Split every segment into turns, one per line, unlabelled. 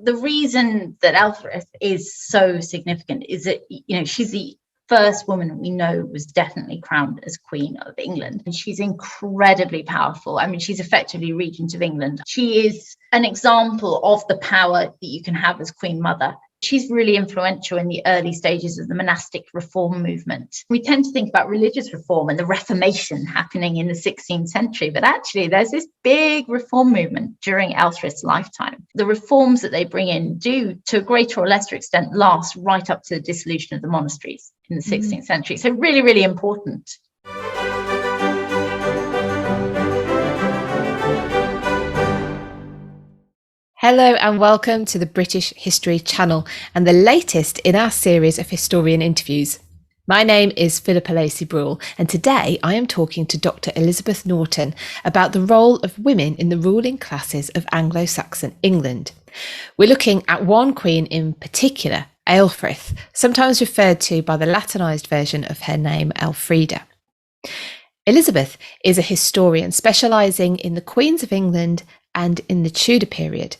The reason that Elfrida is so significant is that, she's the first woman we know was definitely crowned as Queen of England. And she's incredibly powerful. I mean, she's effectively Regent of England. She is an example of the power that you can have as Queen Mother. She's really influential in the early stages of the monastic reform movement. We tend to think about religious reform and the Reformation happening in the 16th century, but actually there's this big reform movement during Elfrida's lifetime. The reforms that they bring in do, to a greater or lesser extent, last right up to the dissolution of the monasteries in the 16th century. So really, really important.
Hello and welcome to the British History Channel and the latest in our series of historian interviews. My name is Philippa Lacey Brewell and today I am talking to Dr. Elizabeth Norton about the role of women in the ruling classes of Anglo Saxon England. We're looking at one queen in particular, Aelfrith, sometimes referred to by the Latinised version of her name, Elfrida. Elizabeth is a historian specialising in the Queens of England and in the Tudor period.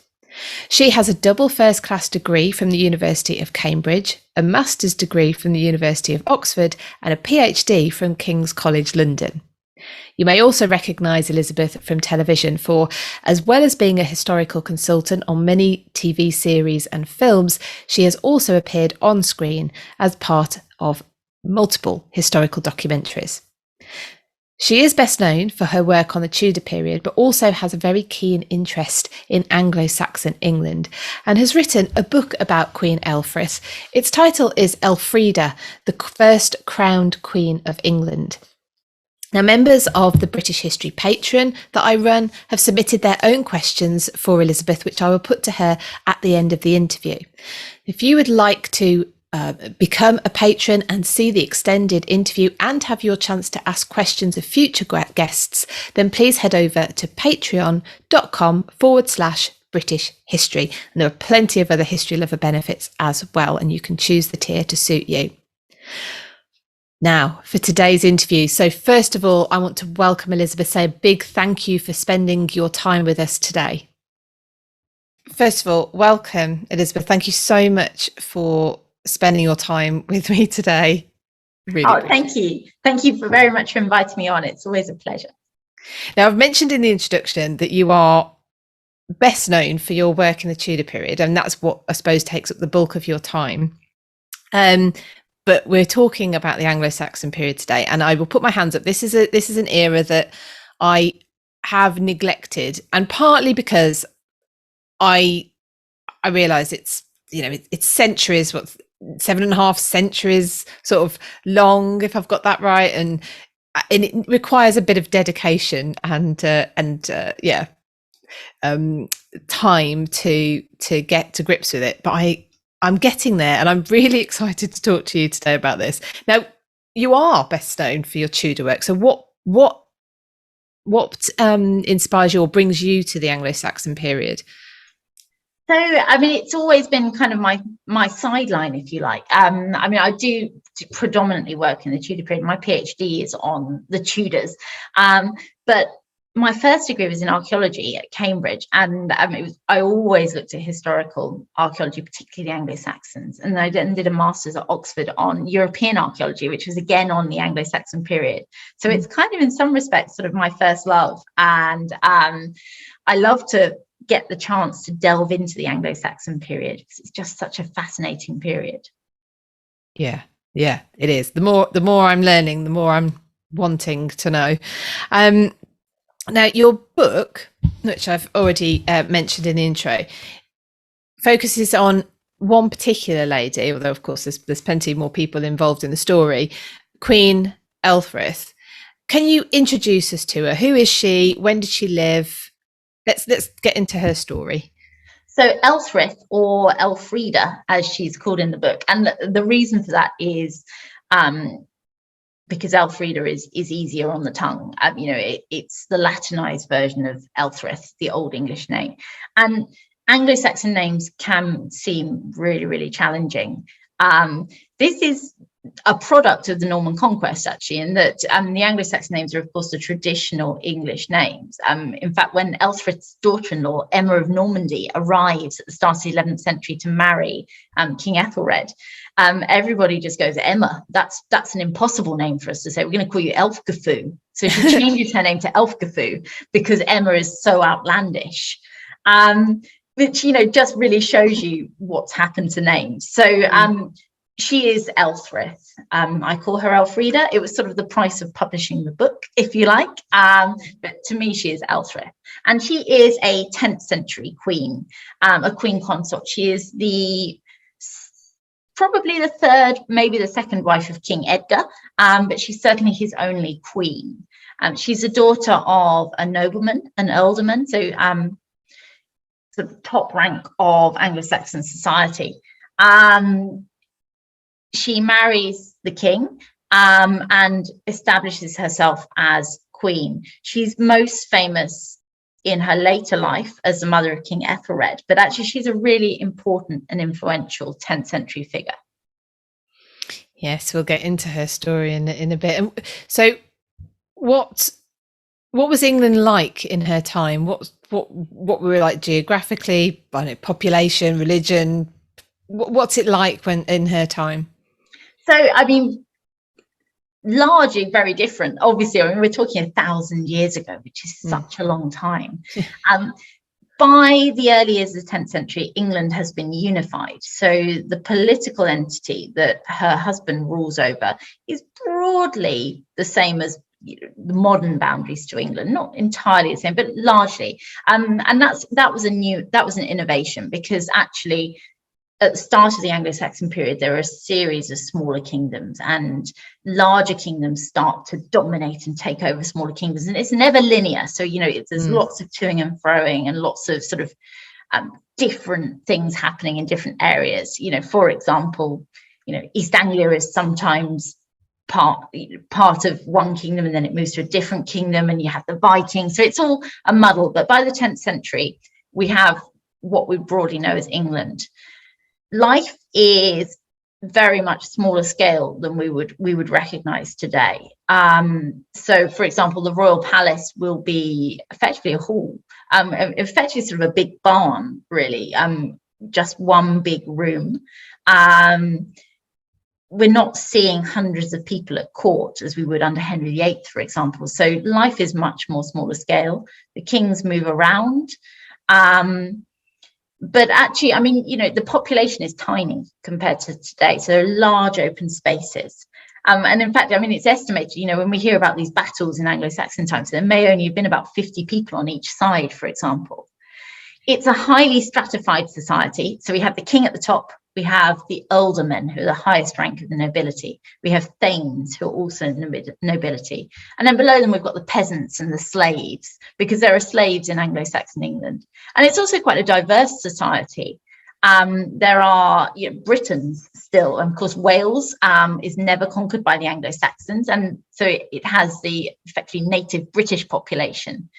She has a double first-class degree from the University of Cambridge, a master's degree from the University of Oxford, and a PhD from King's College London. You may also recognise Elizabeth from television for, as well as being a historical consultant on many TV series and films, she has also appeared on screen as part of multiple historical documentaries. She is best known for her work on the Tudor period, but also has a very keen interest in Anglo-Saxon England and has written a book about Queen Aelfrith. Its title is Elfrida, the first crowned Queen of England. Now, members of the British History Patreon that I run have submitted their own questions for Elizabeth, which I will put to her at the end of the interview. If you would like to become a patron and see the extended interview and have your chance to ask questions of future guests, then please head over to patreon.com/British History. And there are plenty of other history lover benefits as well, and you can choose the tier to suit you. Now, for today's interview. So first of all, I want to welcome Elizabeth, say a big thank you for spending your time with us today. First of all, welcome, Elizabeth. Thank you so much for spending your time with me today.
Really thank you. Thank you very much for inviting me on. It's always a pleasure.
Now, I've mentioned in the introduction that you are best known for your work in the Tudor period, and that's what I suppose takes up the bulk of your time. But we're talking about the Anglo-Saxon period today, and I will put my hands up. This is an era that I have neglected, and partly because I realise it's centuries, 7.5 centuries sort of long, if I've got that right, and it requires a bit of dedication and time to get to grips with it. But I'm getting there, and I'm really excited to talk to you today about this. Now, you are best known for your Tudor work. So what inspires you or brings you to the Anglo-Saxon period?
So, I mean, it's always been kind of my sideline, if you like. I mean, I do predominantly work in the Tudor period. My PhD is on the Tudors, but my first degree was in archaeology at Cambridge, and I always looked at historical archaeology, particularly the Anglo-Saxons, and I then did a master's at Oxford on European archaeology, which was again on the Anglo-Saxon period. So it's kind of in some respects sort of my first love, and I love to get the chance to delve into the Anglo-Saxon period because it's just such a fascinating period.
Yeah, it is. The more I'm learning, the more I'm wanting to know. Now, your book, which I've already mentioned in the intro, focuses on one particular lady, although of course there's plenty more people involved in the story, Queen Aelfrith. Can you introduce us to her? Who is she? When did she live? Let's get into her story.
So Aelfrith, or Elfrida, as she's called in the book, and the reason for that is because Elfrida is easier on the tongue. It's the Latinized version of Aelfrith, the Old English name. And Anglo-Saxon names can seem really, really challenging. This is a product of the Norman conquest, actually, in that the Anglo-Saxon names are, of course, the traditional English names. In fact, when Elfrida's daughter-in-law, Emma of Normandy, arrives at the start of the 11th century to marry King Ethelred, everybody just goes, Emma, that's an impossible name for us to say. We're going to call you Elfgafu. So she changes her name to Elfgafu because Emma is so outlandish. Which, just really shows you what's happened to names. So she is Elfrith. I call her Elfrida. It was sort of the price of publishing the book, if you like. But to me, she is Elfrith. And she is a 10th century queen, a queen consort. She is probably the third, maybe the second wife of King Edgar, but she's certainly his only queen. She's a daughter of a nobleman, an ealdorman, so the top rank of Anglo-Saxon society. She marries the king and establishes herself as queen. She's most famous in her later life as the mother of King Ethelred, but actually she's a really important and influential 10th century figure.
Yes, we'll get into her story in a bit. And so what was England like in her time? What were we like geographically, I don't know, population, religion? What's it like when in her time?
So, I mean, largely very different. Obviously, we're talking 1,000 years ago, which is such a long time. By the early years of the 10th century, England has been unified. So the political entity that her husband rules over is broadly the same as the modern boundaries to England, not entirely the same, but largely. And that was an innovation, because actually, at the start of the Anglo-Saxon period, there are a series of smaller kingdoms, and larger kingdoms start to dominate and take over smaller kingdoms. And it's never linear. So, there's lots of toing and froing and lots of sort of different things happening in different areas. For example, East Anglia is sometimes part of one kingdom, and then it moves to a different kingdom, and you have the Vikings. So it's all a muddle. But by the 10th century, we have what we broadly know as England. Life is very much smaller scale than we would recognize today. So, for example, the royal palace will be effectively a hall, effectively sort of a big barn, really, just one big room. We're not seeing hundreds of people at court as we would under Henry VIII, for example. So life is much more smaller scale. The kings move around. But actually, I mean, the population is tiny compared to today. So there are large open spaces. And in fact, I mean, it's estimated, when we hear about these battles in Anglo-Saxon times, there may only have been about 50 people on each side, for example. It's a highly stratified society. So we have the king at the top. We have the ealdormen, who are the highest rank of the nobility. We have thanes, who are also nobility. And then below them, we've got the peasants and the slaves, because there are slaves in Anglo-Saxon England. And it's also quite a diverse society. There are Britons still. And of course, Wales is never conquered by the Anglo-Saxons. And so it has the effectively native British population.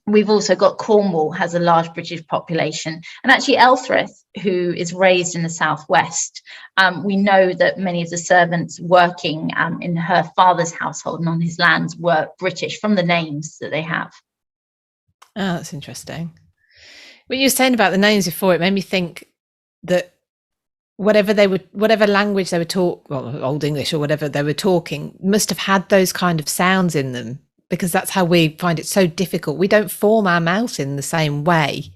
We've also got Cornwall has a large British population. And actually Elfrith, who is raised in the southwest, we know that many of the servants working in her father's household and on his lands were British from the names that they have.
Oh, that's interesting. What you were saying about the names before, it made me think that whatever language they were talking, well, Old English or whatever they were talking, must have had those kind of sounds in them, because that's how we find it so difficult. We don't form our mouth in the same way.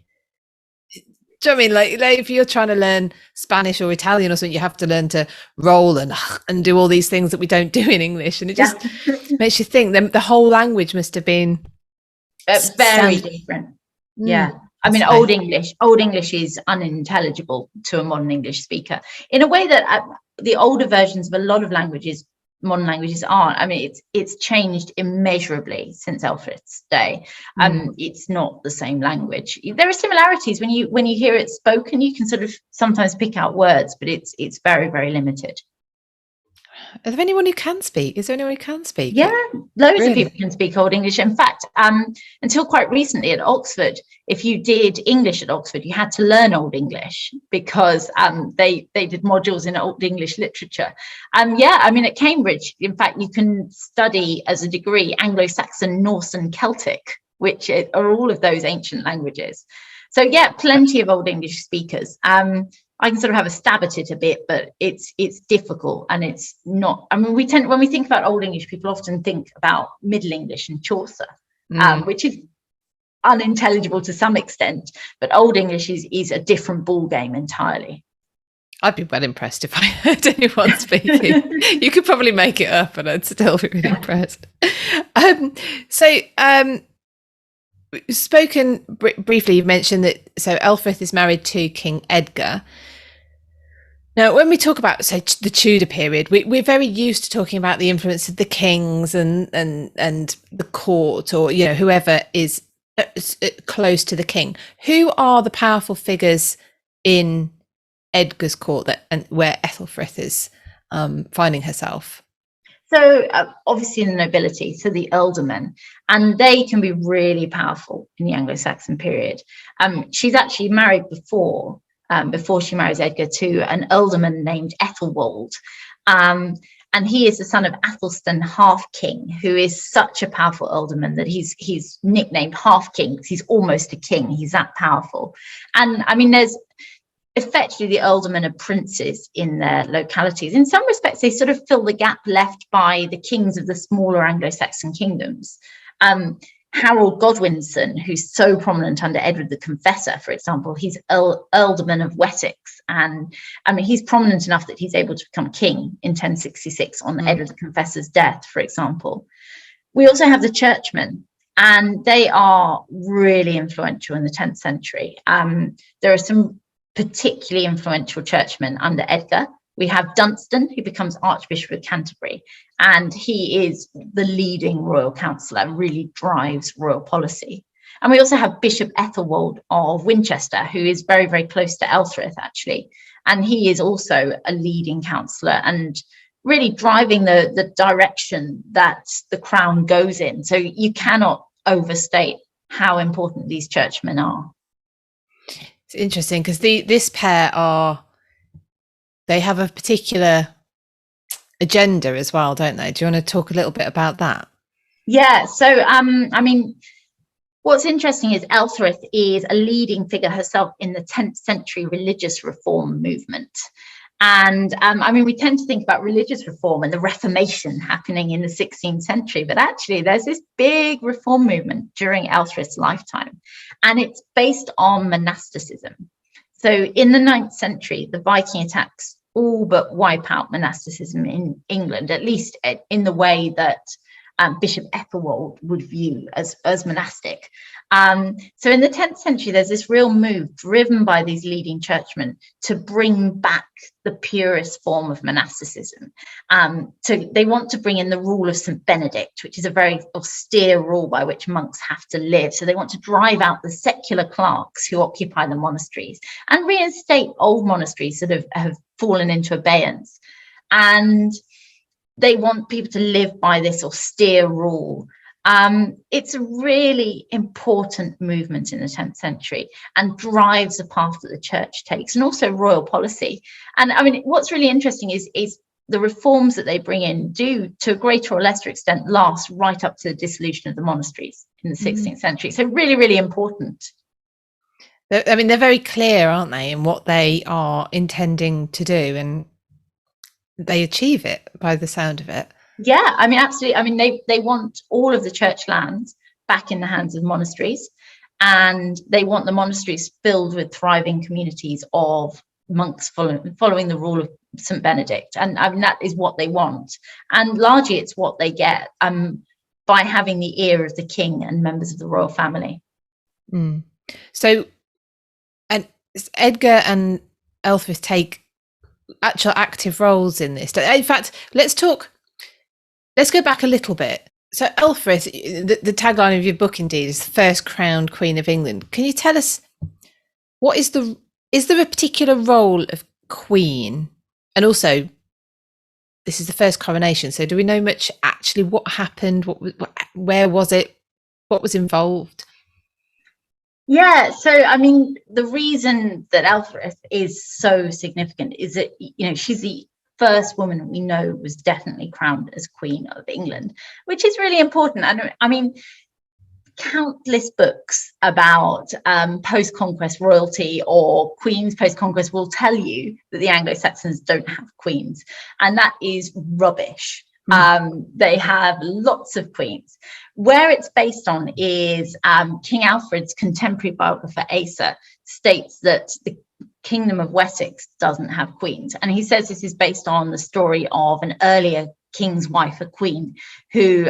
Do you know what I mean? Like if you're trying to learn Spanish or Italian or something, you have to learn to roll and do all these things that we don't do in English. And it just makes you think the whole language must have been
very different. Yeah. I mean, Old English is unintelligible to a modern English speaker in a way that the older versions of a lot of languages, modern languages, aren't. I mean, it's changed immeasurably since Elfrith's day. It's not the same language. There are similarities when you hear it spoken. You can sort of sometimes pick out words, but it's very, very limited.
Is there anyone who can speak?
Yeah, loads of
Really?
people can speak Old English. In fact, until quite recently at Oxford, if you did English at Oxford, you had to learn Old English because they did modules in Old English literature. Yeah, I mean, at Cambridge, in fact, you can study as a degree Anglo Saxon, Norse, and Celtic, which are all of those ancient languages. So yeah, plenty of Old English speakers. I can sort of have a stab at it a bit, but it's difficult, and it's not. I mean, when we think about Old English, people often think about Middle English and Chaucer, which is unintelligible to some extent. But Old English is a different ball game entirely.
I'd be well impressed if I heard anyone speaking. You could probably make it up, and I'd still be really impressed. Spoken briefly, you've mentioned that Elfrith is married to King Edgar. Now, when we talk about the Tudor period, we're very used to talking about the influence of the kings and the court, or whoever is close to the king. Who are the powerful figures in Edgar's court and where Ethelfrith is finding herself?
So obviously the nobility, so the ealdormen, and they can be really powerful in the Anglo-Saxon period. She's actually married before she marries Edgar, to an ealdorman named Ethelwold. And he is the son of Athelstan Half-King, who is such a powerful ealdorman that he's nicknamed Half-King because he's almost a king. He's that powerful. And I mean, there's effectively the ealdormen are princes in their localities. In some respects, they sort of fill the gap left by the kings of the smaller Anglo-Saxon kingdoms. Harold Godwinson, who's so prominent under Edward the Confessor, for example, he's ealdorman of Wessex, and I mean he's prominent enough that he's able to become king in 1066 on Edward the Confessor's death, for example. We also have the churchmen, and they are really influential in the 10th century. There are some particularly influential churchmen under Edgar. We have Dunstan, who becomes Archbishop of Canterbury, and he is the leading royal councillor, really drives royal policy. And we also have Bishop Ethelwold of Winchester, who is very, very close to Elfrith, actually. And he is also a leading councillor and really driving the direction that the crown goes in. So you cannot overstate how important these churchmen are.
It's interesting because this pair they have a particular agenda as well, don't they? Do you want to talk a little bit about that?
Yeah. So, I mean, what's interesting is Elfrith is a leading figure herself in the 10th century religious reform movement. And I mean, we tend to think about religious reform and the Reformation happening in the 16th century, but actually there's this big reform movement during Elfrith's lifetime, and it's based on monasticism. So in the 9th century, the Viking attacks all but wipe out monasticism in England, at least in the way that Bishop Ethelwold would view as monastic. So in the 10th century, there's this real move driven by these leading churchmen to bring back the purest form of monasticism. So they want to bring in the rule of St. Benedict, which is a very austere rule by which monks have to live. So they want to drive out the secular clerks who occupy the monasteries and reinstate old monasteries that have fallen into abeyance. And they want people to live by this austere rule. It's a really important movement in the 10th century and drives the path that the church takes, and also royal policy. And I mean, what's really interesting is the reforms that they bring in do, to a greater or lesser extent, last right up to the dissolution of the monasteries in the 16th century. So really, really important.
I mean, they're very clear, aren't they, in what they are intending to do, and they achieve it by the sound of it.
Yeah, I mean, absolutely. I mean, they want all of the church lands back in the hands of monasteries, and they want the monasteries filled with thriving communities of monks following the rule of St. Benedict. And I mean, that is what they want. And largely it's what they get by having the ear of the king and members of the royal family.
So, and Edgar and Elfrith take actual active roles in this. In fact, let's go back a little bit. So Elfrith, the tagline of your book indeed is first crowned Queen of England. Can you tell us is there a particular role of Queen, and also this is the first coronation. So do we know much actually what happened? Where was it? What was involved?
Yeah, so I mean, the reason that Elfrida is so significant is that, she's the first woman we know was definitely crowned as Queen of England, which is really important. And I mean, countless books about post-conquest royalty or queens post-conquest will tell you that the Anglo Saxons don't have queens, and that is rubbish. They have lots of queens. Where it's based on is King Alfred's contemporary biographer Asa states that the Kingdom of Wessex doesn't have queens, and he says this is based on the story of an earlier king's wife, a queen, who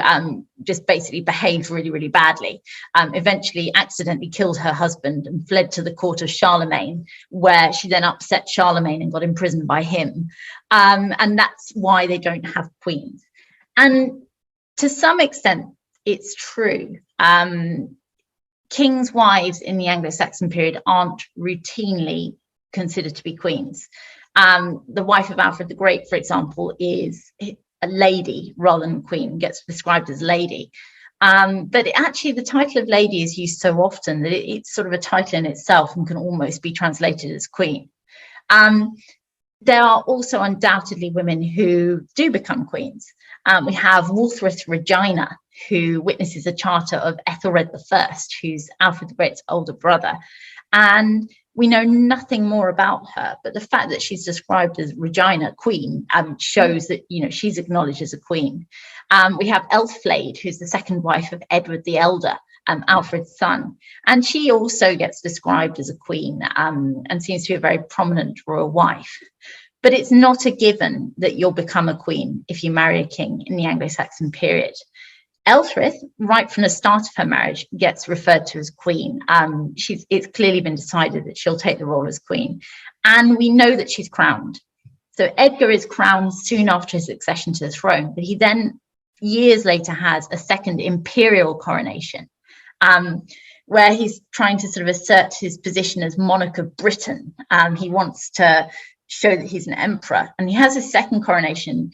just basically behaved really, really badly, eventually accidentally killed her husband and fled to the court of Charlemagne, where she then upset Charlemagne and got imprisoned by him. And that's why they don't have queens. And to some extent, it's true. Kings' wives in the Anglo-Saxon period aren't routinely considered to be queens. The wife of Alfred the Great, for example, is a lady rather than queen, gets described as lady. But actually the title of lady is used so often that it's sort of a title in itself and can almost be translated as queen. There are also undoubtedly women who do become queens. We have Walthrith Regina, who witnesses a charter of Ethelred I, who's Alfred the Great's older brother. And we know nothing more about her, but the fact that she's described as Regina, queen, shows that, she's acknowledged as a queen. We have Elflade, who's the second wife of Edward the Elder, Alfred's son. And she also gets described as a queen and seems to be a very prominent royal wife. But it's not a given that you'll become a queen if you marry a king in the Anglo-Saxon period. Elfrith, right from the start of her marriage, gets referred to as queen. It's clearly been decided that she'll take the role as queen. And we know that she's crowned. So Edgar is crowned soon after his accession to the throne, but he then, years later, has a second imperial coronation, where he's trying to sort of assert his position as monarch of Britain. He wants to show that he's an emperor. And he has his second coronation.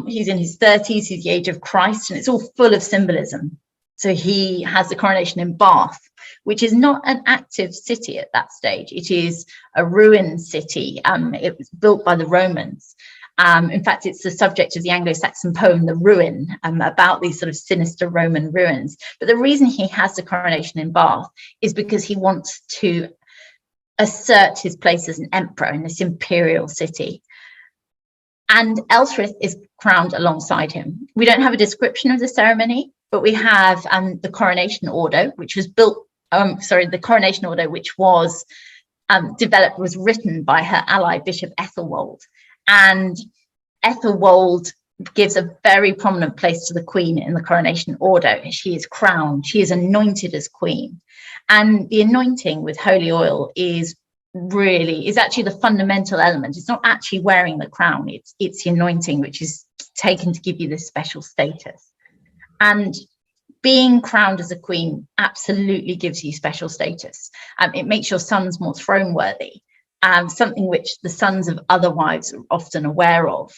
He's in his 30s, he's the age of Christ, and it's all full of symbolism. So he has the coronation in Bath, which is not an active city at that stage. It is a ruined city. It was built by the Romans. In fact, it's the subject of the Anglo-Saxon poem, The Ruin, about these sort of sinister Roman ruins. But the reason he has the coronation in Bath is because he wants to assert his place as an emperor in this imperial city. And Elfrith is crowned alongside him. We don't have a description of the ceremony, but we have the coronation order, which was the coronation order, which was developed, was written by her ally, Bishop Ethelwold. And Ethelwold gives a very prominent place to the queen in the coronation order. She is crowned, she is anointed as queen. And the anointing with holy oil is actually the fundamental element. It's not actually wearing the crown, it's the anointing, which is taken to give you this special status. And being crowned as a queen absolutely gives you special status. It makes your sons more throne worthy, something which the sons of other wives are often aware of.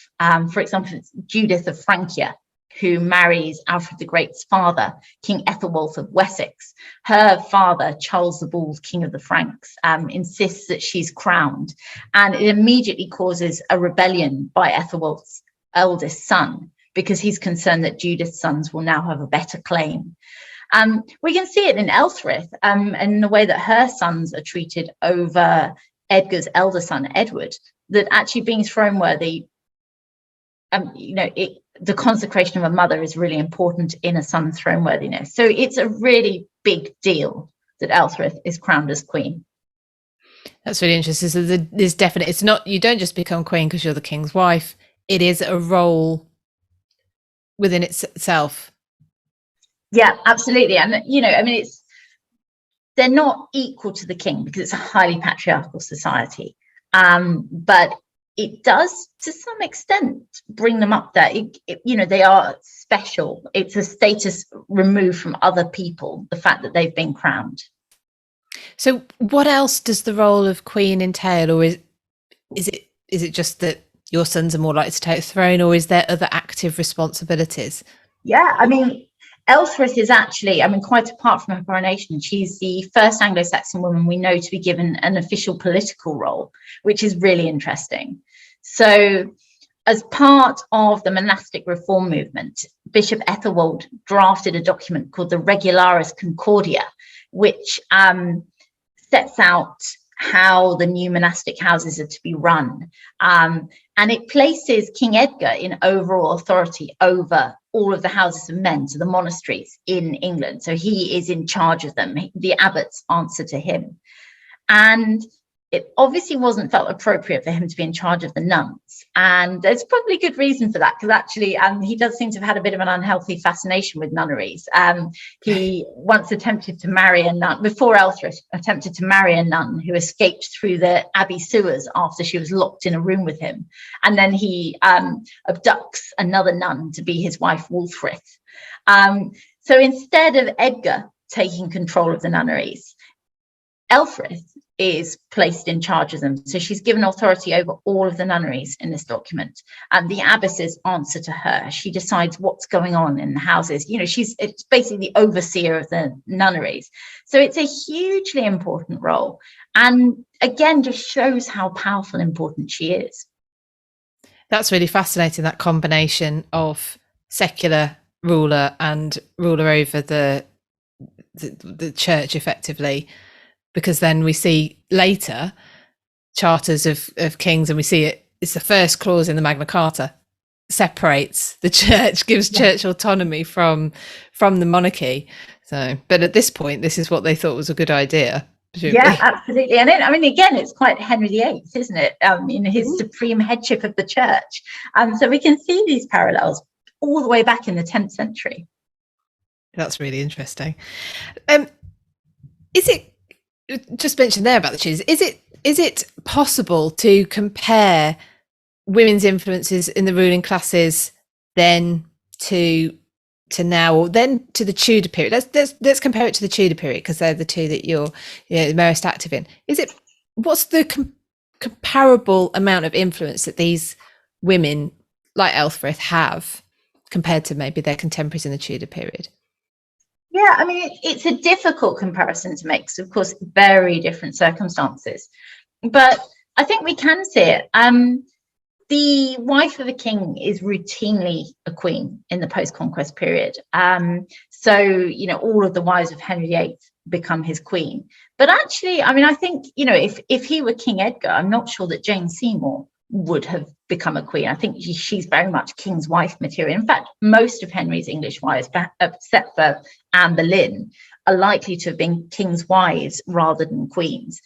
For example, it's Judith of Francia, who marries Alfred the Great's father, King Ethelwulf of Wessex. Her father, Charles the Bald, King of the Franks, insists that she's crowned, and it immediately causes a rebellion by Ethelwulf's eldest son, because he's concerned that Judith's sons will now have a better claim. We can see it in Elfrith, and the way that her sons are treated over Edgar's elder son, Edward, that actually being throne worthy, the consecration of a mother is really important in a son's throne worthiness. So it's a really big deal that Elfrith is crowned as queen.
That's really interesting. So there's definitely, it's not, you don't just become queen because you're the king's wife. It is a role within itself. Yeah,
absolutely. And they're not equal to the king because it's a highly patriarchal society. But it does, to some extent, bring them up there. They are special. It's a status removed from other people, the fact that they've been crowned.
So what else does the role of queen entail? Or is it just that your sons are more likely to take the throne, or is there other active responsibilities?
Yeah, I mean, Elfrida is actually, I mean, quite apart from her coronation, she's the first Anglo Saxon woman we know to be given an official political role, which is really interesting. So, as part of the monastic reform movement, Bishop Ethelwald drafted a document called the Regularis Concordia, which sets out how the new monastic houses are to be run. And it places King Edgar in overall authority over all of the houses of men, so the monasteries in England. So he is in charge of them. The abbots answer to him. And it obviously wasn't felt appropriate for him to be in charge of the nuns. And there's probably good reason for that, because actually he does seem to have had a bit of an unhealthy fascination with nunneries. He once attempted to marry a nun, before Elfrida attempted to marry a nun who escaped through the abbey sewers after she was locked in a room with him. And then he abducts another nun to be his wife, Wulfrith. So instead of Edgar taking control of the nunneries, Elfrida is placed in charge of them. So she's given authority over all of the nunneries in this document, and the abbesses answer to her. She decides what's going on in the houses. You know, it's basically the overseer of the nunneries. So it's a hugely important role, and again just shows how powerful and important she is.
That's really fascinating, that combination of secular ruler and ruler over the church, effectively. Because then we see later charters of kings, and we see it's the first clause in the Magna Carta, separates the church, gives church autonomy from the monarchy. So, but at this point, this is what they thought was a good idea. Presumably.
Yeah, absolutely. And then, I mean, again, it's quite Henry VIII, isn't it? In his supreme headship of the church. So we can see these parallels all the way back in the 10th century.
That's really interesting. Is it, just mentioned there about the Tudors, is it possible to compare women's influences in the ruling classes then to now, or then to the Tudor period? Let's compare it to the Tudor period, because they're the two that you're most active in. What's the comparable amount of influence that these women like Elfrida have compared to maybe their contemporaries in the Tudor period?
Yeah, I mean, it's a difficult comparison to make, because, of course, very different circumstances. But I think we can see it. The wife of a king is routinely a queen in the post-conquest period. So, you know, all of the wives of Henry VIII become his queen. But actually, I mean, I think, you know, if he were King Edgar, I'm not sure that Jane Seymour would have become a queen. I think she's very much king's wife material. In fact, most of Henry's English wives, except for Anne Boleyn, are likely to have been king's wives rather than queens,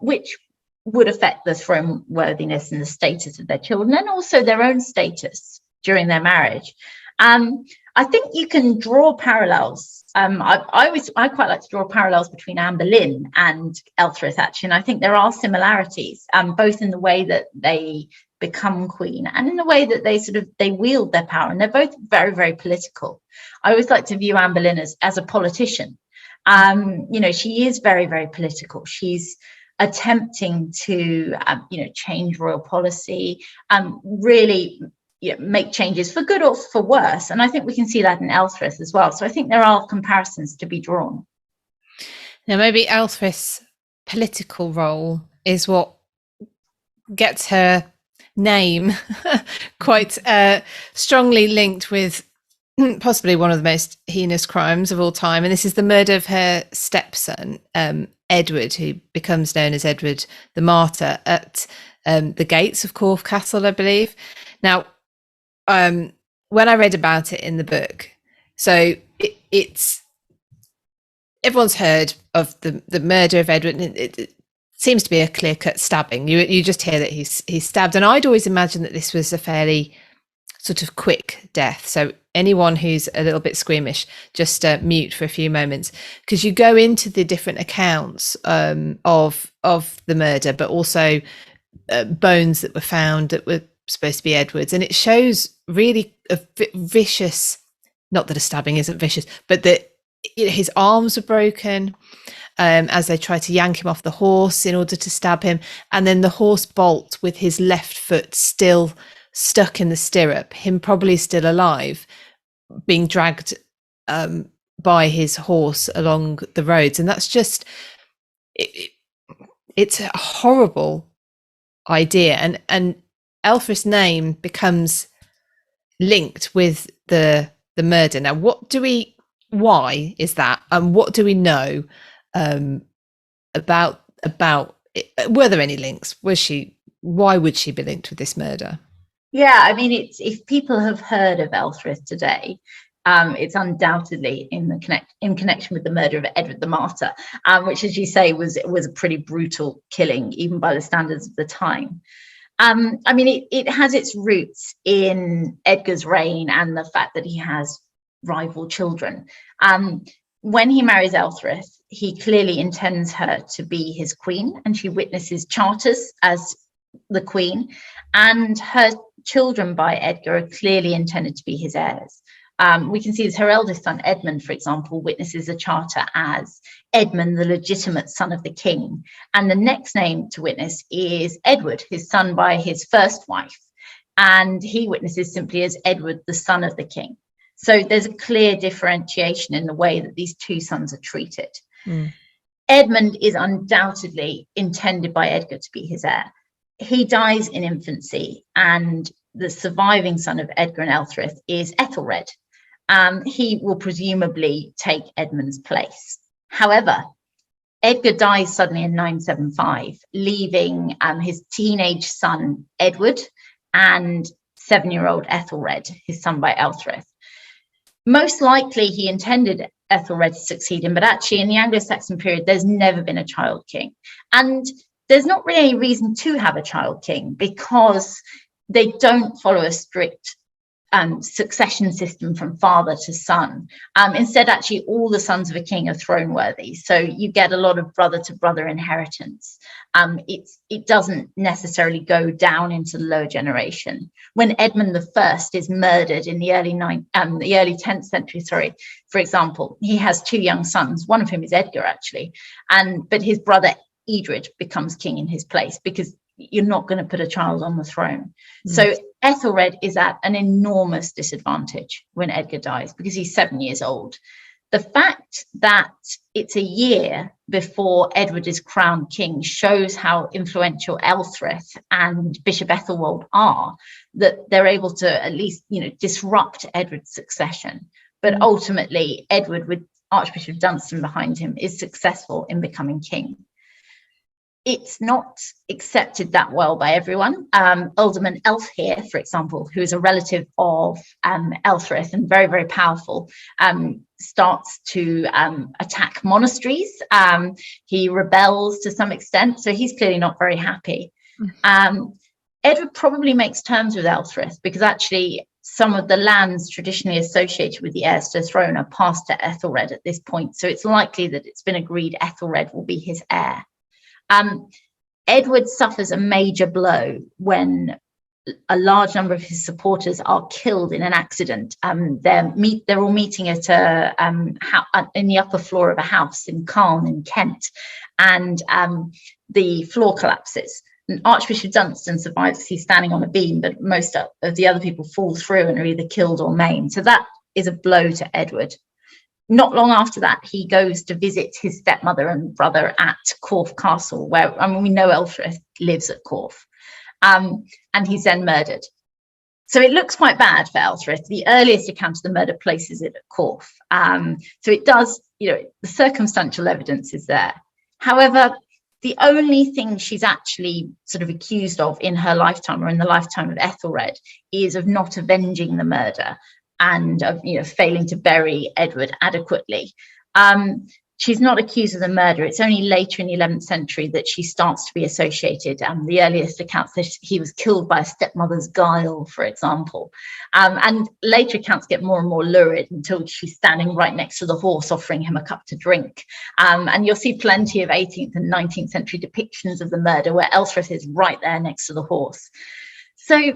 which would affect the throne worthiness and the status of their children, and also their own status during their marriage. I think you can draw parallels. I quite like to draw parallels between Anne Boleyn and Elfrida, actually, and I think there are similarities, both in the way that they become queen and in the way that they wield their power, and they're both very, very political. I always like to view Anne Boleyn as a politician. You know, she is very, very political. She's attempting to change royal policy, really make changes for good or for worse, and I think we can see that in Elfrida as well. So I think there are comparisons to be drawn.
Now, maybe Elfrida's political role is what gets her name quite strongly linked with possibly one of the most heinous crimes of all time, and this is the murder of her stepson, Edward, who becomes known as Edward the Martyr, at the gates of Corfe Castle, I believe. Now, when I read about it in the book, so it's everyone's heard of the murder of Edward, and it seems to be a clear-cut stabbing. You just hear that he's stabbed, and I'd always imagined that this was a fairly sort of quick death. So anyone who's a little bit squeamish, just mute for a few moments, because you go into the different accounts of the murder, but also bones that were found that were supposed to be Edward's, and it shows really a vicious, not that a stabbing isn't vicious, but that his arms were broken, as they try to yank him off the horse in order to stab him. And then the horse bolt with his left foot still stuck in the stirrup, him probably still alive, being dragged by his horse along the roads. And that's just, it's a horrible idea. And Elfrith's name becomes linked with the murder. Now, why is that? And what do we know about it? Were there any links? Why would she be linked with this murder?
Yeah, I mean, if people have heard of Elfrith today, it's undoubtedly in connection with the murder of Edward the Martyr, which, as you say, was a pretty brutal killing, even by the standards of the time. I mean, it has its roots in Edgar's reign and the fact that he has rival children. When he marries Elfrith, he clearly intends her to be his queen, and she witnesses Charters as the queen, and her children by Edgar are clearly intended to be his heirs. We can see this, her eldest son, Edmund, for example, witnesses a charter as Edmund, the legitimate son of the king. And the next name to witness is Edward, his son by his first wife. And he witnesses simply as Edward, the son of the king. So there's a clear differentiation in the way that these two sons are treated. Edmund is undoubtedly intended by Edgar to be his heir. He dies in infancy, and the surviving son of Edgar and Elfrith is Ethelred. He will presumably take Edmund's place. However, Edgar dies suddenly in 975, leaving his teenage son Edward and 7-year-old Ethelred, his son by Elfrith. Most likely he intended Ethelred to succeed him, but actually in the Anglo Saxon period, there's never been a child king. And there's not really any reason to have a child king, because they don't follow a strict succession system from father to son. Instead, actually, all the sons of a king are throne worthy. So you get a lot of brother to brother inheritance. It doesn't necessarily go down into the lower generation. When Edmund I is murdered in the early 10th century, for example, he has 2 young sons, one of whom is Edgar, actually, but his brother Edred becomes king in his place, because you're not going to put a child on the throne. So Ethelred is at an enormous disadvantage when Edgar dies, because he's 7 years old. The fact that it's a year before Edward is crowned king shows how influential Elfrith and Bishop Ethelwold are, that they're able to at least, disrupt Edward's succession. But ultimately, Edward, with Archbishop Dunstan behind him, is successful in becoming king. It's not accepted that well by everyone. Alderman Elfhere, for example, who is a relative of Elfrith and very, very powerful, starts to attack monasteries. He rebels to some extent, so he's clearly not very happy. Edward probably makes terms with Elfrith, because actually some of the lands traditionally associated with the heirs to the throne are passed to Ethelred at this point. So it's likely that it's been agreed Ethelred will be his heir. Edward suffers a major blow when a large number of his supporters are killed in an accident. They're all meeting at in the upper floor of a house in Calne in Kent, and the floor collapses. And Archbishop Dunstan survives. He's standing on a beam, but most of the other people fall through and are either killed or maimed. So that is a blow to Edward. Not long after that, he goes to visit his stepmother and brother at Corfe Castle, where we know Elfrith lives at Corfe, and he's then murdered. So it looks quite bad for Elfrith. The earliest account of the murder places it at Corfe. So it does, the circumstantial evidence is there. However, the only thing she's actually sort of accused of in her lifetime, or in the lifetime of Ethelred, is of not avenging the murder and of failing to bury Edward adequately. She's not accused of the murder. It's only later in the 11th century that she starts to be associated. The earliest accounts that he was killed by a stepmother's guile, for example. And later accounts get more and more lurid until she's standing right next to the horse offering him a cup to drink. And you'll see plenty of 18th and 19th century depictions of the murder where Elfrith is right there next to the horse. So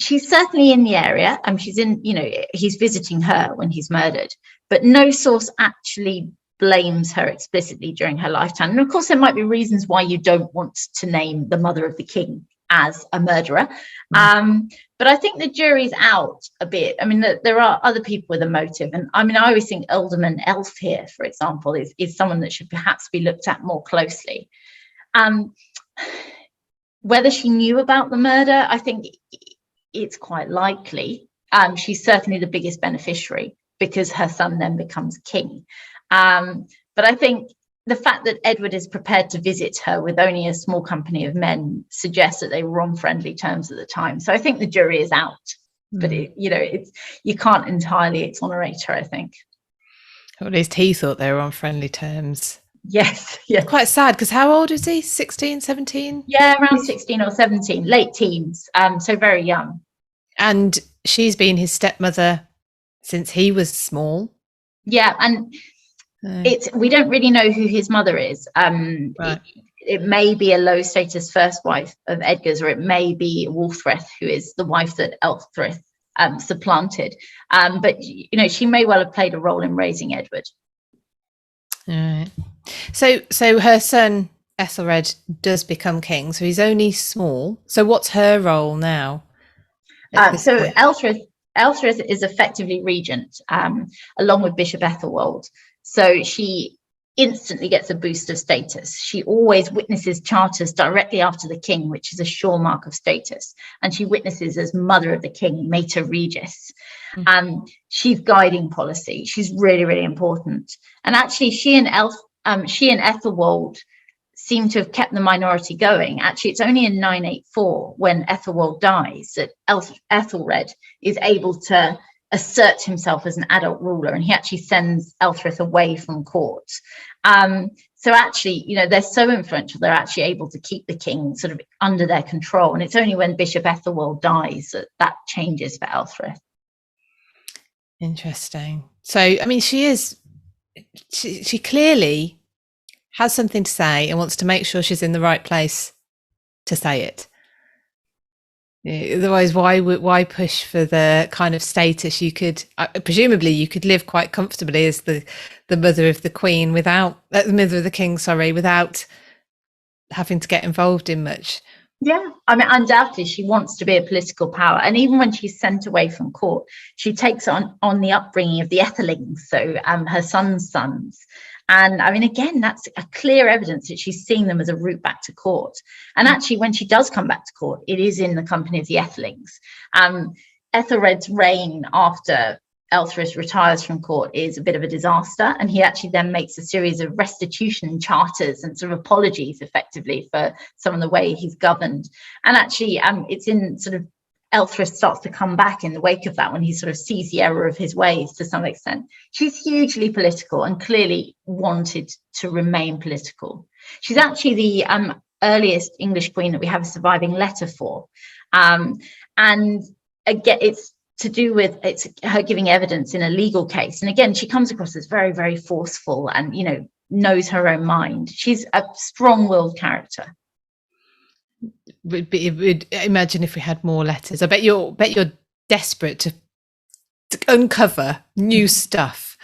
she's certainly in the area, and he's visiting her when he's murdered, but no source actually blames her explicitly during her lifetime. And of course, there might be reasons why you don't want to name the mother of the king as a murderer. But I think the jury's out a bit. I mean, there are other people with a motive. And I mean, I always think Alderman Elf here, for example, is someone that should perhaps be looked at more closely. Whether she knew about the murder, I think it's quite likely. She's certainly the biggest beneficiary because her son then becomes king. But I think the fact that Edward is prepared to visit her with only a small company of men suggests that they were on friendly terms at the time. So I think the jury is out, but you can't entirely exonerate her, I think.
Or at least he thought they were on friendly terms.
Yes. Yeah.
Quite sad, because how old is he? 16, 17?
Yeah, around 16 or 17, late teens. So very young.
And she's been his stepmother since he was small.
Yeah, and we don't really know who his mother is.
Right.
It may be a low status first wife of Edgar's, or it may be Wulfrith, who is the wife that Elfrith supplanted. But she may well have played a role in raising Edward.
All right. So her son Ethelred does become king. So he's only small. So what's her role now?
So Elfrith is effectively regent, along with Bishop Ethelwold. So she instantly gets a boost of status. She always witnesses charters directly after the king, which is a sure mark of status. And she witnesses as mother of the king, Mater Regis. She's guiding policy. She's really, really important. And actually, she and Ethelwold seem to have kept the minority going. Actually, it's only in 984, when Ethelwold dies, that Ethelred is able to assert himself as an adult ruler, and he actually sends Elfrith away from court. So actually, they're so influential, they're actually able to keep the king sort of under their control. And it's only when Bishop Ethelwold dies that changes for Elfrith.
Interesting. So, I mean, she clearly has something to say and wants to make sure she's in the right place to say it. Otherwise, why push for the kind of status you could presumably you could live quite comfortably as the mother of the queen without the mother of the king, without having to get involved in much.
Yeah, I mean, undoubtedly she wants to be a political power, and even when she's sent away from court, she takes on the upbringing of the Ethelings, so her son's sons. And I mean, again, that's a clear evidence that she's seeing them as a route back to court. And actually, when she does come back to court, it is in the company of the Ethelings. Ethelred's reign after Elfrith retires from court is a bit of a disaster. And he actually then makes a series of restitution charters and sort of apologies, effectively, for some of the way he's governed. And actually, it's in sort of Elfrith starts to come back in the wake of that, when he sort of sees the error of his ways to some extent. She's hugely political and clearly wanted to remain political. She's actually the earliest English queen that we have a surviving letter for. And again, it's to do with her giving evidence in a legal case. And again, she comes across as very, very forceful and, knows her own mind. She's a strong-willed character.
Would imagine if we had more letters. I bet you're desperate to uncover new stuff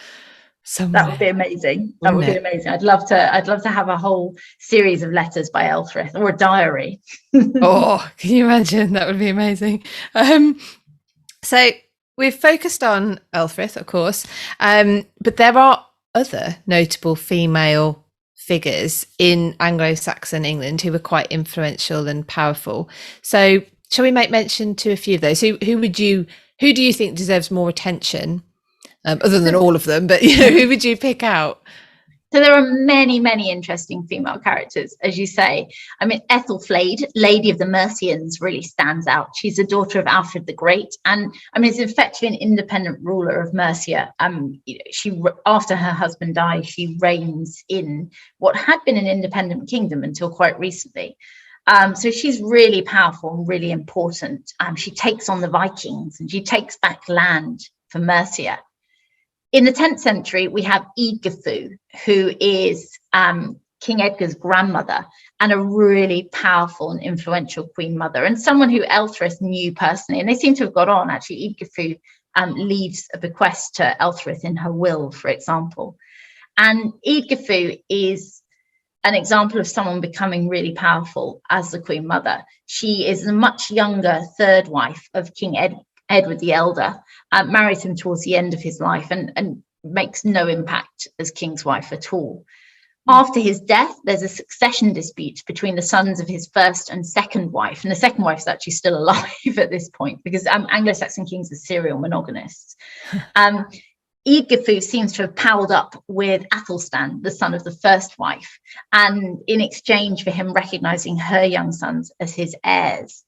somewhere.
That would be amazing. That would be amazing. I'd love to have a whole series of letters by Elfrith, or a diary.
Oh, can you imagine? That would be amazing. So we've focused on Elfrith, of course, but there are other notable female figures in Anglo Saxon England who were quite influential and powerful. So shall we make mention to a few of those? Who do you think deserves more attention, other than all of them, but who would you pick out?
So there are many, many interesting female characters, as you say. I mean, Ethelfled, Lady of the Mercians, really stands out. She's the daughter of Alfred the Great, and I mean, is effectively an independent ruler of Mercia. She, after her husband died, she reigns in what had been an independent kingdom until quite recently. So she's really powerful and really important. She takes on the Vikings and she takes back land for Mercia. In the 10th century, we have Eadgifu, who is King Edgar's grandmother and a really powerful and influential queen mother, and someone who Elfrith knew personally. And they seem to have got on. Actually, Eadgifu leaves a bequest to Elfrith in her will, for example. And Eadgifu is an example of someone becoming really powerful as the Queen Mother. She is a much younger third wife of King Edward the Elder, marries him towards the end of his life and makes no impact as king's wife at all. After his death, there's a succession dispute between the sons of his first and second wife. And the second wife is actually still alive at this point, because Anglo-Saxon kings are serial monogamists. Eadgifu seems to have palled up with Athelstan, the son of the first wife, and in exchange for him recognizing her young sons as his heirs.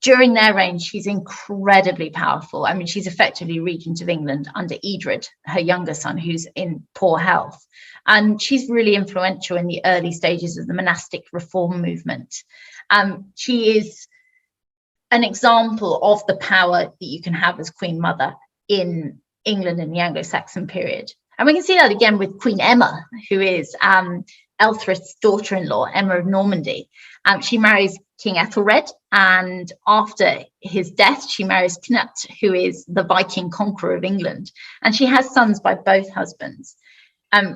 During their reign, she's incredibly powerful. I mean, she's effectively regent of England under Edred, her younger son, who's in poor health. And she's really influential in the early stages of the monastic reform movement. She is an example of the power that you can have as Queen Mother in England in the Anglo-Saxon period. And we can see that again with Queen Emma, who is Elfrith's daughter-in-law, Emma of Normandy. She marries King Ethelred, and after his death, she marries Knut, who is the Viking conqueror of England. And she has sons by both husbands.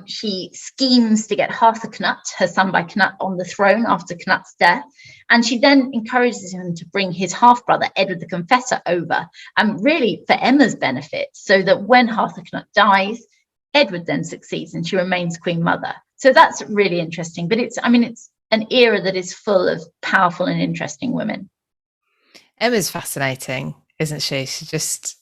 She schemes to get Harthacnut, her son by Knut, on the throne after Knut's death. And she then encourages him to bring his half-brother, Edward the Confessor, over, really for Emma's benefit, so that when Harthacnut dies, Edward then succeeds and she remains Queen Mother. So that's really interesting. But it's an era that is full of powerful and interesting women.
Emma's fascinating, isn't she? She just...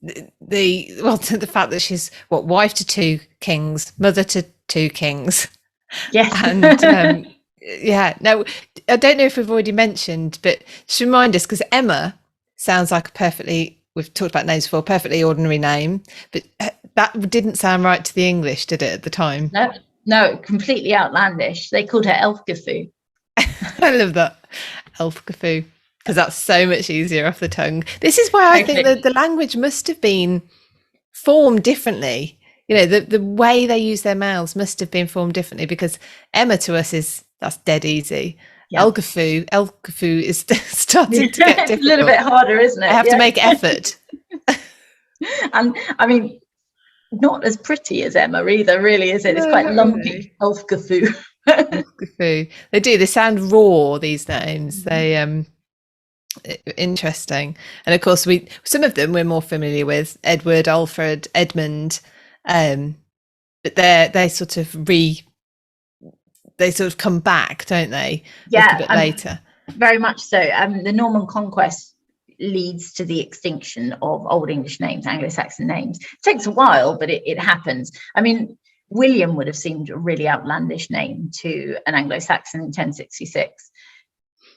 the fact that she's wife to two kings, mother to two kings.
Yes.
And no, I don't know if we've already mentioned, but just remind us, because Emma sounds like we've talked about names before, perfectly ordinary name, but that didn't sound right to the English, did it, at the time?
No, completely outlandish. They called her Elfgifu.
I love that, Elfgifu, because that's so much easier off the tongue. This is why I think that the language must have been formed differently. You know, the way they use their mouths must have been formed differently, because Emma to us that's dead easy. Yeah. Elfgifu is starting to get difficult.
It's a little bit harder, isn't it?
I have to make effort.
And I mean, not as pretty as Emma either, really, is it? It's quite lumpy. Really. Elfgifu.
Elfgifu. They sound raw, these names. They interesting. And of course some of them we're more familiar with: Edward, Alfred, Edmund, but they sort of come back, don't they?
Yeah,
a bit later.
Very much so. The Norman conquest leads to the extinction of Old English names, Anglo-Saxon names. It takes a while, but it happens. I mean, William would have seemed a really outlandish name to an Anglo-Saxon in 1066.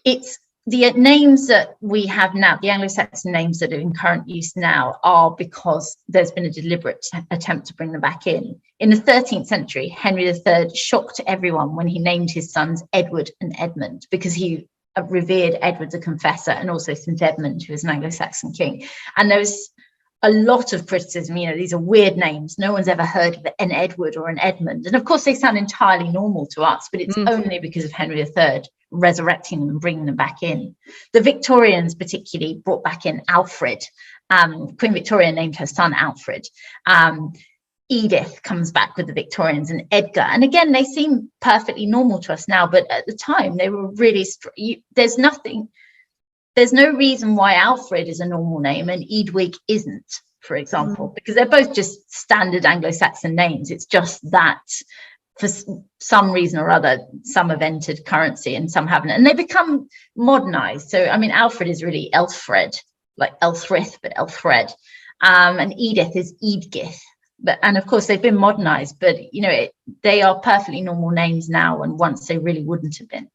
It's the names that we have now, the Anglo-Saxon names that are in current use now, are because there's been a deliberate attempt to bring them back in. In the 13th century, Henry III shocked everyone when he named his sons Edward and Edmund, because he revered Edward the Confessor and also St Edmund, who was an Anglo-Saxon king. And there was a lot of criticism. You know, these are weird names. No one's ever heard of an Edward or an Edmund. And of course, they sound entirely normal to us, but it's only because of Henry III resurrecting them and bringing them back in. The Victorians particularly brought back in Alfred. Queen Victoria named her son Alfred. Edith comes back with the Victorians, and Edgar. And again, they seem perfectly normal to us now, but at the time they were really there's no reason why Alfred is a normal name and Eadwig isn't, for example, because they're both just standard Anglo-Saxon names. It's just that for some reason or other, some have entered currency and some haven't, and they become modernized. So I mean, Alfred is really Elfred, like Elfrith, but Elfred, and Edith is Eadgith. And of course they've been modernized, but you know, they are perfectly normal names now, and once they really wouldn't have been.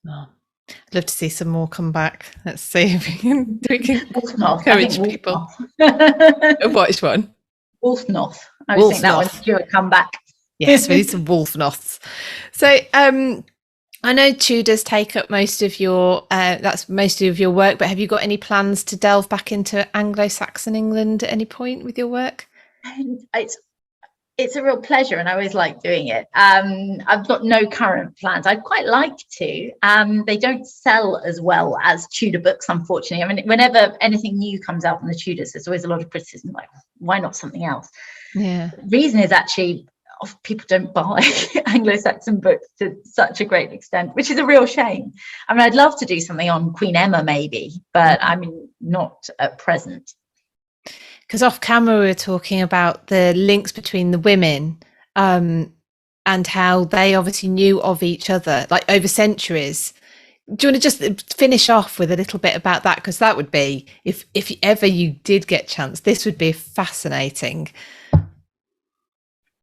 Oh, I'd love to see some more come back. Let's see if we can encourage people. Which one?
Wolfnoth. I think that one's due a comeback.
Yes, we need some Wolfnoths. So I know Tudors take up most of your work, but have you got any plans to delve back into Anglo-Saxon England at any point with your work? It's
a real pleasure, and I always like doing it. I've got no current plans. I'd quite like to. They don't sell as well as Tudor books, unfortunately. I mean, whenever anything new comes out from the Tudors, there's always a lot of criticism, like, why not something else?
Yeah.
The reason is actually people don't buy Anglo-Saxon books to such a great extent, which is a real shame. I mean, I'd love to do something on Queen Emma maybe, but I mean, not at present.
Because off camera, we were talking about the links between the women and how they obviously knew of each other, like over centuries. Do you want to just finish off with a little bit about that? Because that would be, if ever you did get a chance, this would be fascinating.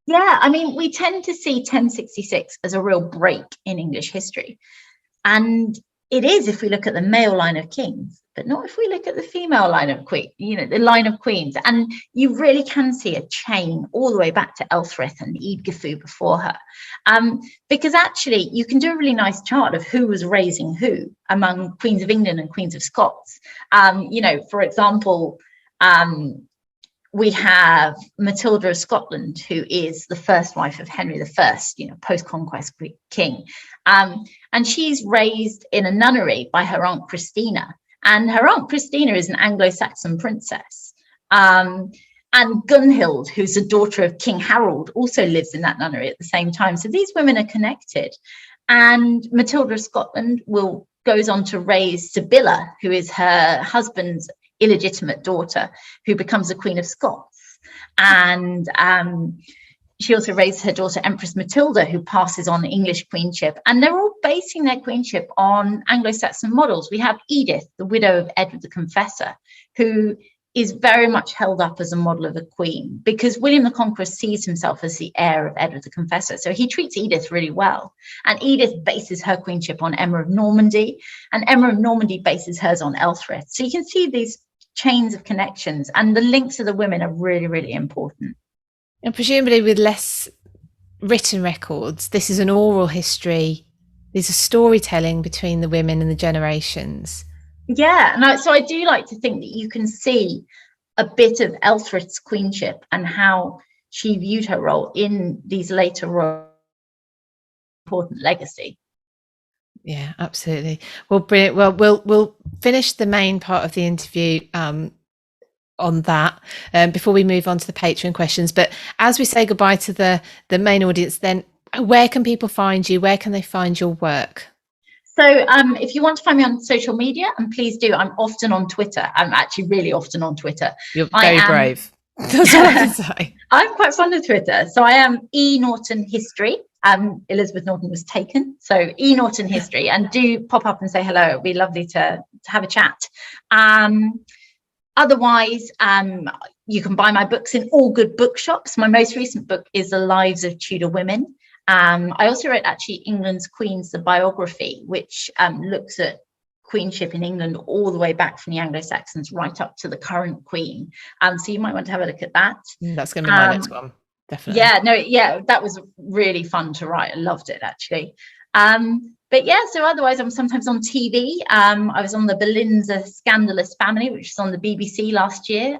Yeah, I mean, we tend to see 1066 as a real break in English history. And it is if we look at the male line of kings, but not if we look at the female line of the line of queens. And you really can see a chain all the way back to Elfrida and Eadgifu before her. Because actually you can do a really nice chart of who was raising who among Queens of England and Queens of Scots. For example, we have Matilda of Scotland, who is the first wife of Henry I, post-conquest king. And she's raised in a nunnery by her Aunt Christina. And her Aunt Christina is an Anglo-Saxon princess. And Gunhild, who's the daughter of King Harold, also lives in that nunnery at the same time. So these women are connected. And Matilda of Scotland goes on to raise Sibylla, who is her husband's illegitimate daughter, who becomes the Queen of Scots. And she also raised her daughter Empress Matilda, who passes on English queenship. And they're all basing their queenship on Anglo-Saxon models. We have Edith, the widow of Edward the Confessor, who is very much held up as a model of a queen, because William the Conqueror sees himself as the heir of Edward the Confessor. So he treats Edith really well. And Edith bases her queenship on Emma of Normandy, and Emma of Normandy bases hers on Elfrida. So you can see these chains of connections, and the links of the women are really, really important.
And presumably with less written records, this is an oral history. There's a storytelling between the women and the generations. Yeah,
and so I do like to think that you can see a bit of Elfrida's queenship and how she viewed her role in these later royal important legacy.
Yeah, absolutely. Well, brilliant. Well, we'll finish the main part of the interview on that before we move on to the Patreon questions. But as we say goodbye to the main audience, then where can people find you? Where can they find your work?
So if you want to find me on social media, and please do, I'm often on Twitter. I'm actually really often on Twitter.
You're very brave. That's what I can say.
I'm quite fond of Twitter. So I am Norton History. Elizabeth Norton was taken. So Norton History. And do pop up and say hello. It'd be lovely to have a chat. Otherwise, you can buy my books in all good bookshops. My most recent book is The Lives of Tudor Women. I also wrote actually England's Queens, the biography, which looks at queenship in England all the way back from the Anglo-Saxons right up to the current queen. So you might want to have a look at that.
That's going to be my next one, definitely.
That was really fun to write. I loved it actually. But yeah, so otherwise I'm sometimes on TV. I was on the Belinda Scandalous Family, which was on the BBC last year.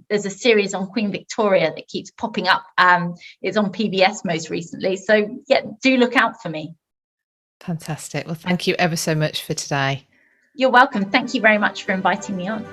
There's a series on Queen Victoria that keeps popping up. It's on PBS most recently. So yeah, do look out for me.
Fantastic. Well, thank you ever so much for today.
You're welcome. Thank you very much for inviting me on.